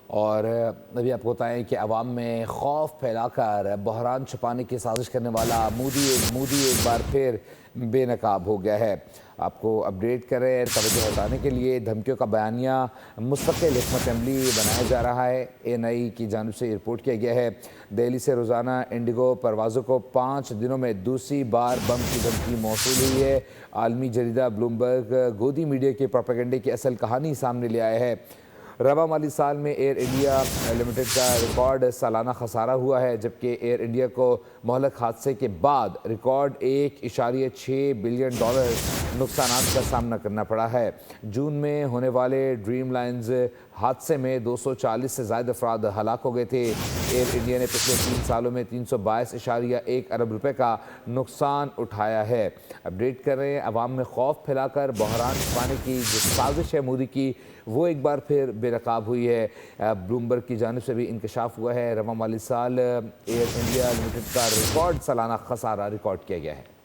اور ابھی آپ کو بتائیں کہ عوام میں خوف پھیلا کر بحران چھپانے کی سازش کرنے والا مودی ایک بار پھر بے نقاب ہو گیا ہے۔ آپ کو اپڈیٹ کر رہے ہیں، توجہ ہٹانے کے لیے دھمکیوں کا بیانیہ مستقل حکمت عملی بنایا جا رہا ہے۔ ANI کی جانب سے رپورٹ کیا گیا ہے دہلی سے روزانہ انڈیگو پروازوں کو 5 دنوں میں دوسری بار بم کی دھمکی موصول ہوئی ہے۔ عالمی جریدہ بلومبرگ گودی میڈیا کے پروپیگنڈے کی اصل کہانی سامنے لے آیا ہے۔ رواں مالی سال میں ایئر انڈیا لمیٹڈ کا ریکارڈ سالانہ خسارہ ہوا ہے، جبکہ ایئر انڈیا کو مہلک حادثے کے بعد ریکارڈ $1.6 بلین نقصانات کا سامنا کرنا پڑا ہے۔ جون میں ہونے والے ڈریم لائنز حادثے میں 240 سے زائد افراد ہلاک ہو گئے تھے۔ ایئر انڈیا نے پچھلے 3 سالوں میں $322.1 ارب کا نقصان اٹھایا ہے۔ اپڈیٹ کر رہے ہیں، عوام میں خوف پھیلا کر بحران چھپانے کی جو سازش ہے مودی کی، وہ ایک بار پھر بے نقاب ہوئی ہے۔ بلومبرگ کی جانب سے بھی انکشاف ہوا ہے، رواں مالی سال ایئر انڈیا لمیٹڈ کا ریکارڈ سالانہ خسارہ ریکارڈ کیا گیا ہے۔